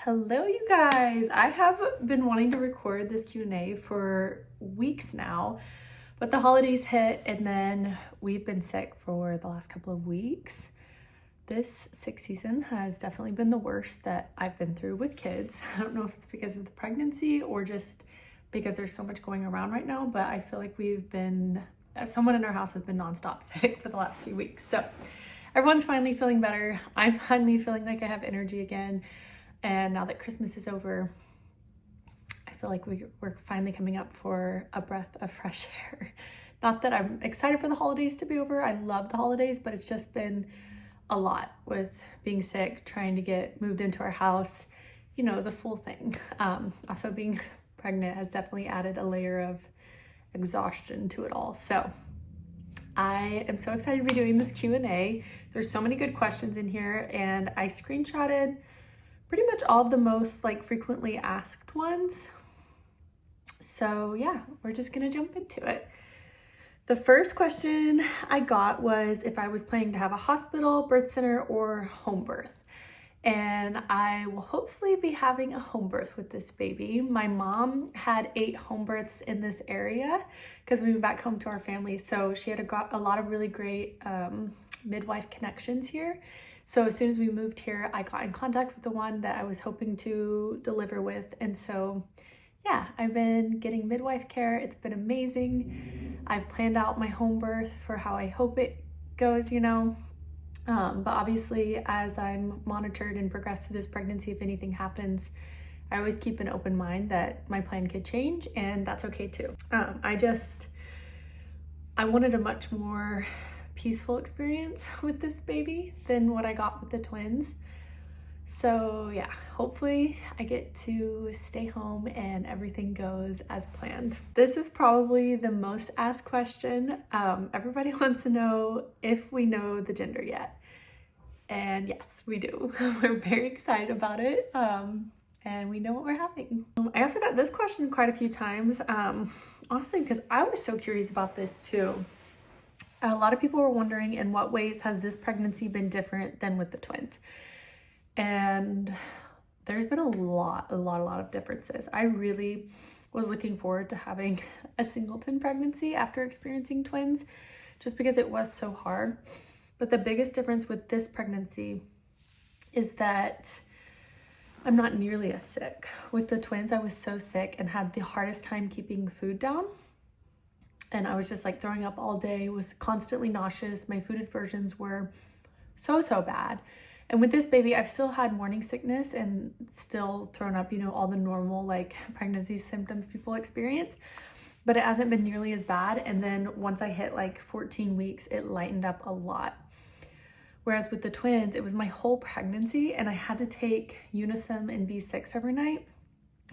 Hello, you guys. I have been wanting to record this Q&A for weeks now, but the holidays hit and then we've been sick for the last couple of weeks. This sick season has definitely been the worst that I've been through with kids. I don't know if it's because of the pregnancy or just because there's so much going around right now, but I feel like someone in our house has been nonstop sick for the last few weeks. So everyone's finally feeling better. I'm finally feeling like I have energy again. And now that Christmas is over, I feel like we're finally coming up for a breath of fresh air. Not that I'm excited for the holidays to be over. I love the holidays, but it's just been a lot with being sick, trying to get moved into our house, the full thing. Also being pregnant has definitely added a layer of exhaustion to it all. So I am so excited to be doing this Q&A. There's so many good questions in here, and I screenshotted pretty much all of the most frequently asked ones. So yeah, we're just gonna jump into it. The first question I got was if I was planning to have a hospital, birth center, or home birth. And I will hopefully be having a home birth with this baby. My mom had 8 home births in this area because we moved back home to our family. So she had a lot of really great midwife connections here. So as soon as we moved here, I got in contact with the one that I was hoping to deliver with. And so, yeah, I've been getting midwife care. It's been amazing. I've planned out my home birth for how I hope it goes, But obviously, as I'm monitored and progress through this pregnancy, if anything happens, I always keep an open mind that my plan could change, and that's okay too. I wanted a much more peaceful experience with this baby than what I got with the twins. So yeah, hopefully I get to stay home and everything goes as planned. This is probably the most asked question. Everybody wants to know if we know the gender yet. And yes, we do. We're very excited about it. And we know what we're having. I also got this question quite a few times, honestly, because I was so curious about this too. A lot of people were wondering, in what ways has this pregnancy been different than with the twins? And there's been a lot of differences. I really was looking forward to having a Singleton pregnancy after experiencing twins, just because it was so hard. But the biggest difference with this pregnancy is that I'm not nearly as sick. With the twins, I was so sick and had the hardest time keeping food down. And I was just throwing up all day, was constantly nauseous. My food aversions were so bad. And with this baby, I've still had morning sickness and still thrown up, all the normal pregnancy symptoms people experience, but it hasn't been nearly as bad. And then once I hit 14 weeks, it lightened up a lot. Whereas with the twins, it was my whole pregnancy, and I had to take Unisem and B6 every night.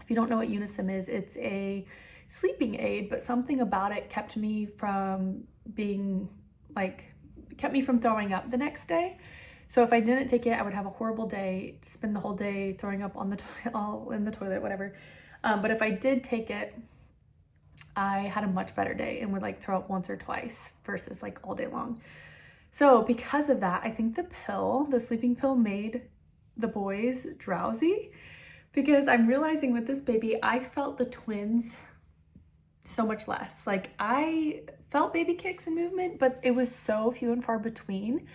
If you don't know what Unisem is, it's a sleeping aid, but something about it kept me from throwing up the next day. So if I didn't take it, I would have a horrible day, spend the whole day throwing up all in the toilet, whatever. But if I did take it, I had a much better day and would throw up once or twice versus all day long. So because of that, I think the sleeping pill made the boys drowsy, because I'm realizing with this baby, I felt the twins so much less. I felt baby kicks and movement, but it was so few and far between.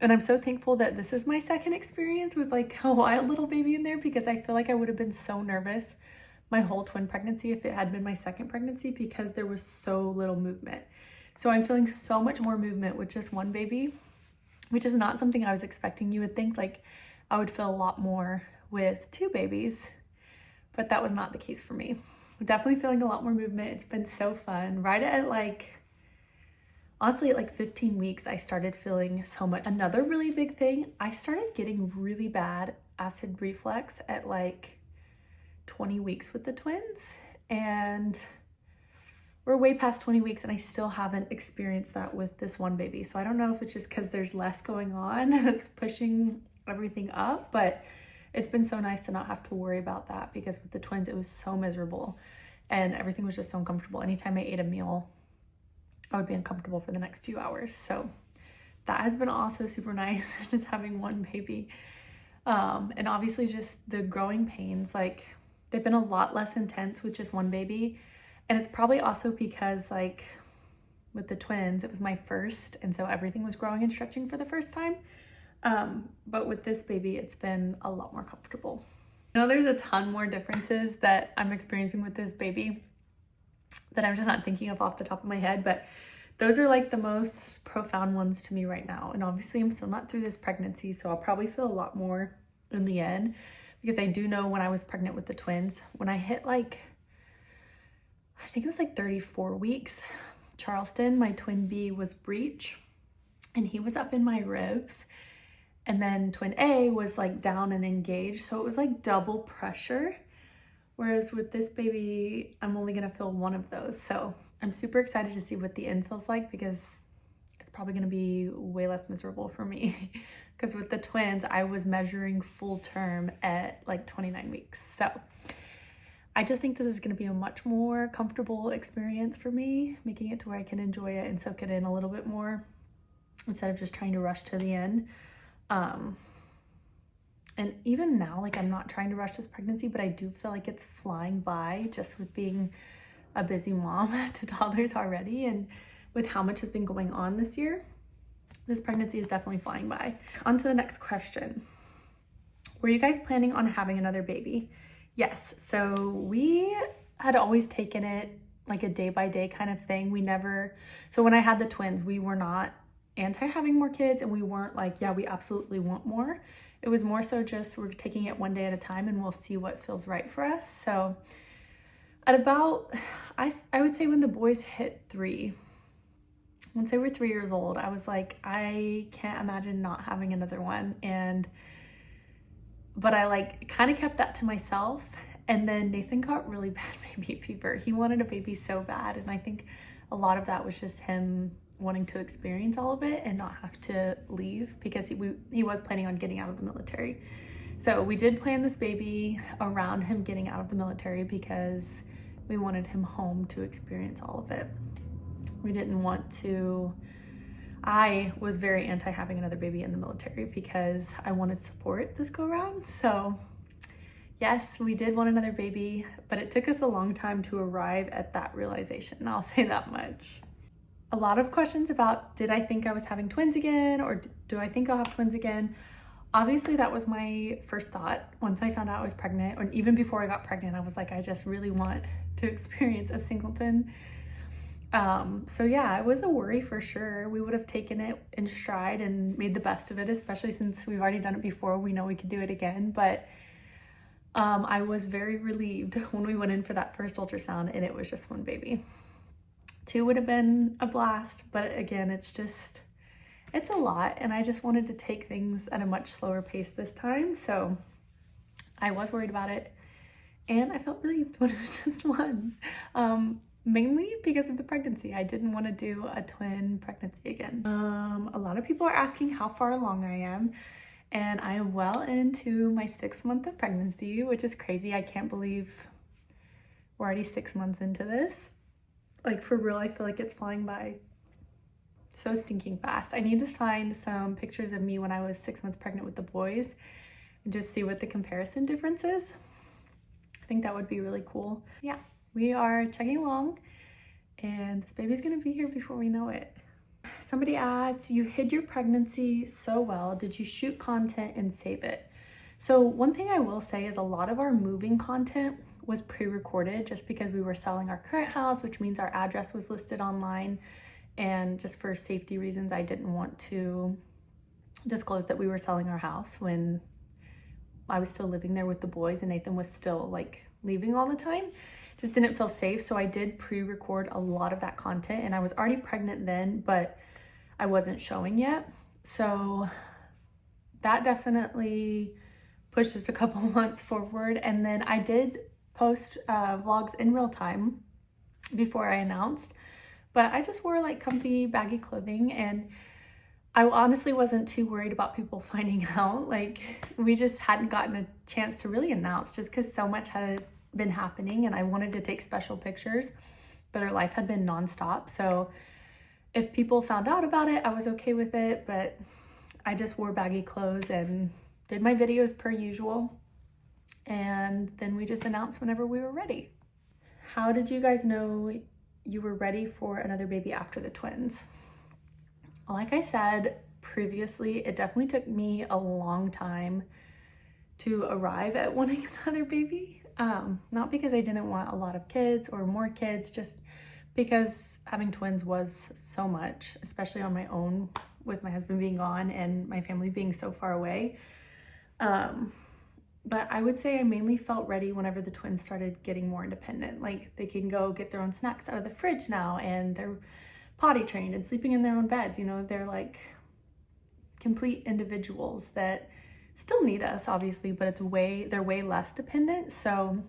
And I'm so thankful that this is my second experience with a wild little baby in there, because I feel like I would have been so nervous my whole twin pregnancy if it had been my second pregnancy, because there was so little movement. So I'm feeling so much more movement with just one baby, which is not something I was expecting. You would think I would feel a lot more with 2 babies, but that was not the case for me. I'm definitely feeling a lot more movement. It's been so fun. Right at honestly, at 15 weeks, I started feeling so much. Another really big thing, I started getting really bad acid reflux at 20 weeks with the twins, and we're way past 20 weeks and I still haven't experienced that with this one baby. So I don't know if it's just because there's less going on that's pushing everything up, but it's been so nice to not have to worry about that, because with the twins, it was so miserable and everything was just so uncomfortable. Anytime I ate a meal, I would be uncomfortable for the next few hours. So that has been also super nice, just having one baby. And obviously just the growing pains, like they've been a lot less intense with just one baby. And it's probably also because like with the twins, it was my first, and so everything was growing and stretching for the first time. But with this baby, it's been a lot more comfortable. I know there's a ton more differences that I'm experiencing with this baby that I'm just not thinking of off the top of my head, but those are like the most profound ones to me right now. And obviously I'm still not through this pregnancy, so I'll probably feel a lot more in the end, because I do know when I was pregnant with the twins, when I hit like, I think it was like 34 weeks, Charleston, my twin B was breech and he was up in my ribs. And then twin A was like down and engaged. So it was like double pressure. Whereas with this baby, I'm only gonna feel one of those. So I'm super excited to see what the end feels like, because it's probably gonna be way less miserable for me. Because with the twins, I was measuring full term at like 29 weeks. So I just think this is gonna be a much more comfortable experience for me, making it to where I can enjoy it and soak it in a little bit more instead of just trying to rush to the end. And even now, like I'm not trying to rush this pregnancy, but I do feel like it's flying by just with being a busy mom to toddlers already, and with how much has been going on this year, this pregnancy is definitely flying by. On to the next question. Were you guys planning on having another baby? Yes, so we had always taken it like a day by day kind of thing. So when I had the twins, we were not anti having more kids, and we weren't like, yeah, we absolutely want more. It was more so just we're taking it one day at a time and we'll see what feels right for us. So at about, I would say when the boys hit 3, once they were 3 years old, I was like, I can't imagine not having another one. But I like kind of kept that to myself. And then Nathan got really bad baby fever. He wanted a baby so bad. And I think a lot of that was just him wanting to experience all of it and not have to leave, because he was planning on getting out of the military. So we did plan this baby around him getting out of the military, because we wanted him home to experience all of it. We didn't want to, I was very anti having another baby in the military because I wanted support this go round. So yes, we did want another baby, but it took us a long time to arrive at that realization. I'll say that much. A lot of questions about, did I think I was having twins again, or do I think I'll have twins again? Obviously that was my first thought once I found out I was pregnant, or even before I got pregnant. I was like, I just really want to experience a Singleton. So yeah, it was a worry for sure. We would have taken it in stride and made the best of it, especially since we've already done it before. We know we could do it again, but I was very relieved when we went in for that first ultrasound and it was just one baby. 2 would have been a blast, but again, it's a lot, and I just wanted to take things at a much slower pace this time, so I was worried about it, and I felt relieved when it was just one, mainly because of the pregnancy. I didn't want to do a twin pregnancy again. A lot of people are asking how far along I am, and I am well into my 6th month of pregnancy, which is crazy. I can't believe we're already 6 months into this. Like, for real, I feel like it's flying by so stinking fast. I need to find some pictures of me when I was 6 months pregnant with the boys and just see what the comparison difference is. I think that would be really cool. Yeah, we are chugging along, and this baby's gonna be here before we know it. Somebody asked, you hid your pregnancy so well. Did you shoot content and save it? So one thing I will say is a lot of our moving content was pre-recorded just because we were selling our current house, which means our address was listed online. And just for safety reasons, I didn't want to disclose that we were selling our house when I was still living there with the boys and Nathan was still like leaving all the time. Just didn't feel safe. So I did pre-record a lot of that content, and I was already pregnant then, but I wasn't showing yet. So that definitely pushed just a couple months forward. And then I did post vlogs in real time before I announced, but I just wore like comfy baggy clothing, and I honestly wasn't too worried about people finding out. Like, we just hadn't gotten a chance to really announce just because so much had been happening and I wanted to take special pictures, but our life had been nonstop. So if people found out about it, I was okay with it, but I just wore baggy clothes and did my videos per usual, and then we just announced whenever we were ready. How did you guys know you were ready for another baby after the twins? Like I said previously, it definitely took me a long time to arrive at wanting another baby. Not because I didn't want a lot of kids or more kids, just because having twins was so much, especially on my own with my husband being gone and my family being so far away. But I would say I mainly felt ready whenever the twins started getting more independent. Like they can go get their own snacks out of the fridge now, and they're potty trained and sleeping in their own beds. You know, they're like complete individuals that still need us, obviously, but they're way less dependent. So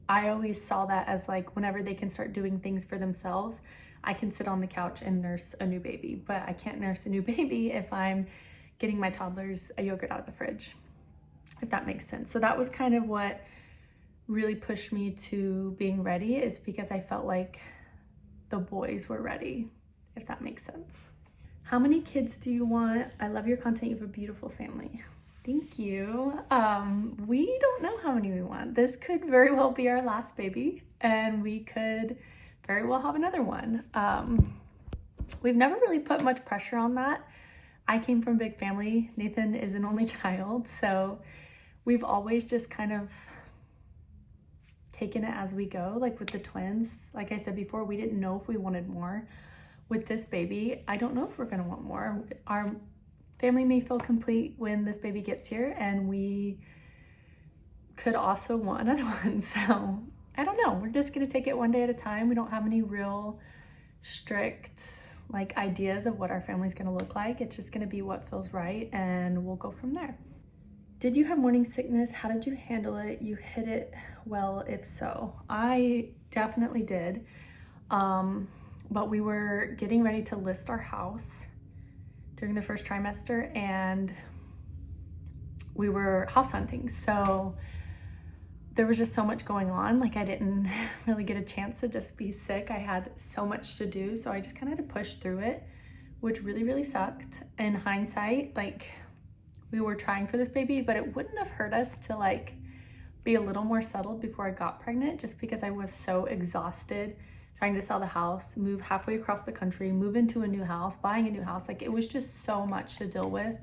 I always saw that as like whenever they can start doing things for themselves, I can sit on the couch and nurse a new baby, but I can't nurse a new baby if I'm getting my toddlers a yogurt out of the fridge, if that makes sense. So that was kind of what really pushed me to being ready, is because I felt like the boys were ready, if that makes sense. How many kids do you want? I love your content. You have a beautiful family. Thank you. We don't know how many we want. This could very well be our last baby, and we could very well have another one. We've never really put much pressure on that. I came from a big family. Nathan is an only child, so we've always just kind of taken it as we go. Like with the twins, like I said before, we didn't know if we wanted more. With this baby, I don't know if we're gonna want more. Our family may feel complete when this baby gets here, and we could also want another one. So I don't know. We're just gonna take it one day at a time. We don't have any real strict like ideas of what our family's gonna look like. It's just gonna be what feels right, and we'll go from there. Did you have morning sickness? How did you handle it? You hid it well, if so. I definitely did. But we were getting ready to list our house during the first trimester, and we were house hunting. So there was just so much going on. Like I didn't really get a chance to just be sick. I had so much to do. So I just kind of had to push through it, which really, really sucked. In hindsight, like we were trying for this baby, but it wouldn't have hurt us to like be a little more settled before I got pregnant, just because I was so exhausted trying to sell the house, move halfway across the country, move into a new house, buying a new house. Like it was just so much to deal with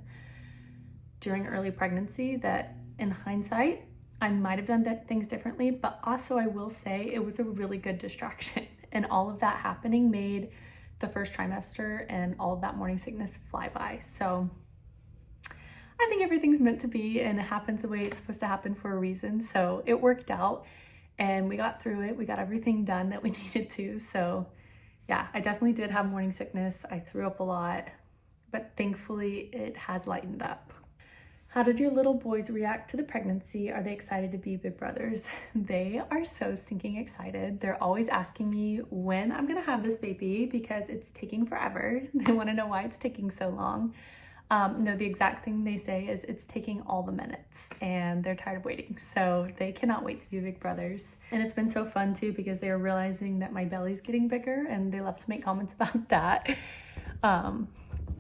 during early pregnancy that in hindsight, I might have done things differently, but also I will say it was a really good distraction. And all of that happening made the first trimester and all of that morning sickness fly by. So I think everything's meant to be, and it happens the way it's supposed to happen for a reason. So it worked out, and we got through it. We got everything done that we needed to. So yeah, I definitely did have morning sickness. I threw up a lot, but thankfully it has lightened up. How did your little boys react to the pregnancy? Are they excited to be big brothers? They are so stinking excited. They're always asking me when I'm gonna have this baby because it's taking forever. They wanna know why it's taking so long. No, the exact thing they say is it's taking all the minutes, and they're tired of waiting. So they cannot wait to be big brothers. And it's been so fun too, because they are realizing that my belly's getting bigger, and they love to make comments about that. And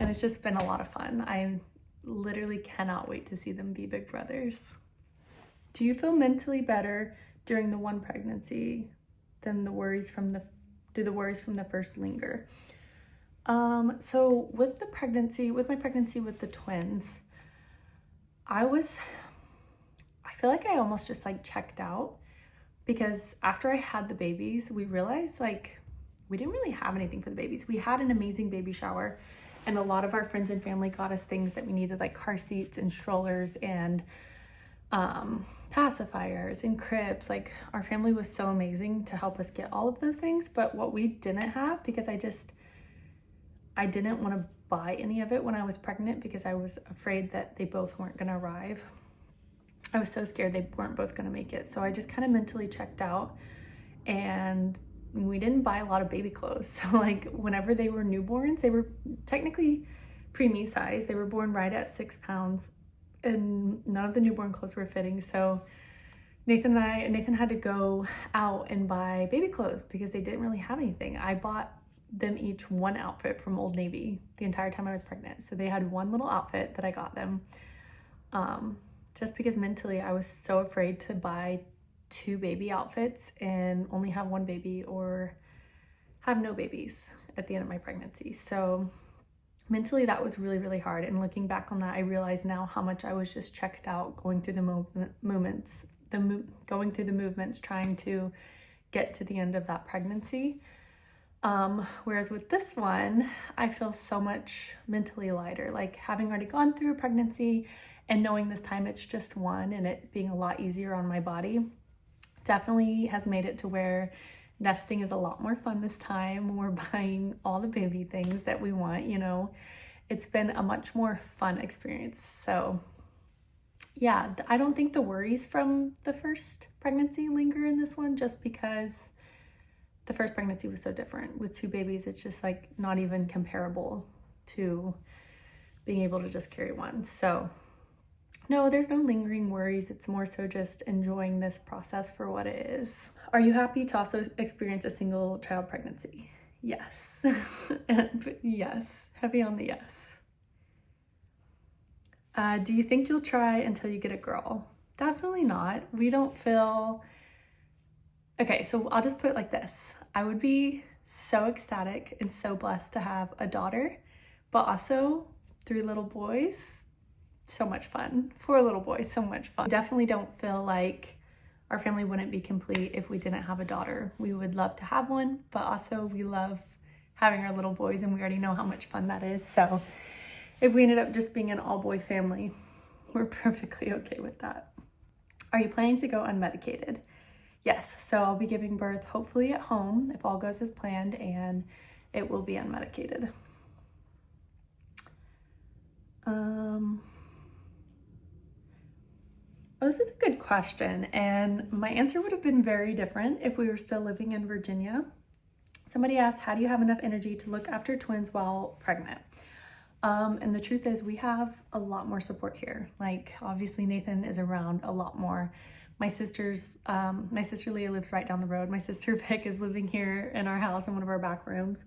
it's just been a lot of fun. I literally cannot wait to see them be big brothers. Do you feel mentally better during the one pregnancy than the worries from the first linger? So with my pregnancy with the twins, I feel like I almost just like checked out, because after I had the babies, we realized like we didn't really have anything for the babies. We had an amazing baby shower, and a lot of our friends and family got us things that we needed, like car seats and strollers and pacifiers and cribs. Like our family was so amazing to help us get all of those things. But what we didn't have, because I didn't want to buy any of it when I was pregnant, because I was afraid that they both weren't going to arrive. I was so scared they weren't both going to make it. So I just kind of mentally checked out, and we didn't buy a lot of baby clothes. So like whenever they were newborns, they were technically preemie size. They were born right at 6 pounds, and none of the newborn clothes were fitting. So Nathan had to go out and buy baby clothes because they didn't really have anything. I bought them each one outfit from Old Navy the entire time I was pregnant. So they had one little outfit that I got them. just because mentally I was so afraid to buy 2 baby outfits and only have 1 baby or have no babies at the end of my pregnancy. So mentally that was really, really hard. And looking back on that, I realize now how much I was just checked out going through the going through the movements, trying to get to the end of that pregnancy. Whereas with this one, I feel so much mentally lighter, like having already gone through a pregnancy and knowing this time it's just one and it being a lot easier on my body definitely has made it to where nesting is a lot more fun this time. We're buying all the baby things that we want, you know. It's been a much more fun experience. So yeah, I don't think the worries from the first pregnancy linger in this one, just because the first pregnancy was so different. With 2 babies, it's just like not even comparable to being able to just carry one. So no, there's no lingering worries. It's more so just enjoying this process for what it is. Are you happy to also experience a single child pregnancy? Yes. Yes, heavy on the yes. Do you think you'll try until you get a girl? Definitely not. We don't feel... Okay, so I'll just put it like this. I would be so ecstatic and so blessed to have a daughter, but also 3 little boys. So much fun. 4 little boys, so much fun. Definitely don't feel like our family wouldn't be complete if we didn't have a daughter. We would love to have one, but also we love having our little boys, and we already know how much fun that is. So if we ended up just being an all-boy family, we're perfectly okay with that. Are you planning to go unmedicated? Yes, so I'll be giving birth hopefully at home if all goes as planned, and it will be unmedicated. Oh, this is a good question, and my answer would have been very different if we were still living in Virginia. Somebody asked, how do you have enough energy to look after twins while pregnant? And the truth is we have a lot more support here. Like, obviously Nathan is around a lot more. My sister Leah lives right down the road. My sister Vic is living here in our house in one of our back rooms.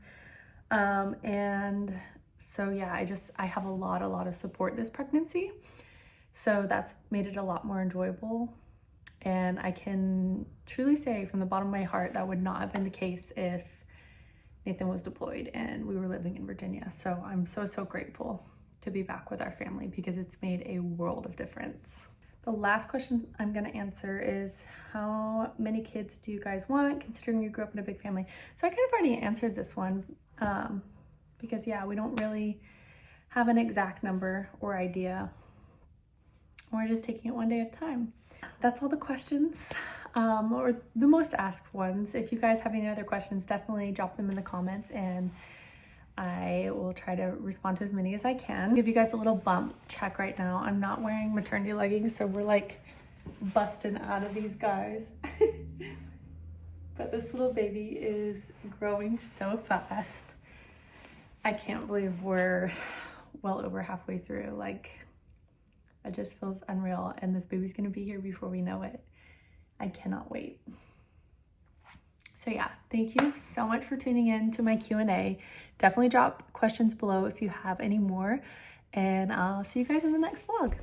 And so yeah, I have a lot of support this pregnancy. So that's made it a lot more enjoyable. And I can truly say from the bottom of my heart, that would not have been the case if Nathan was deployed and we were living in Virginia. So I'm so grateful to be back with our family, because it's made a world of difference. The last question I'm gonna answer is, how many kids do you guys want, considering you grew up in a big family? So I kind of already answered this one, because yeah, we don't really have an exact number or idea. We're just taking it one day at a time. That's all the questions, or the most asked ones. If you guys have any other questions, definitely drop them in the comments and I will try to respond to as many as I can. Give you guys a little bump check right now. I'm not wearing maternity leggings, so we're like busting out of these guys. But this little baby is growing so fast. I can't believe we're well over halfway through. Like, it just feels unreal, and this baby's gonna be here before we know it. I cannot wait. So yeah, thank you so much for tuning in to my Q&A. Definitely drop questions below if you have any more, and I'll see you guys in the next vlog.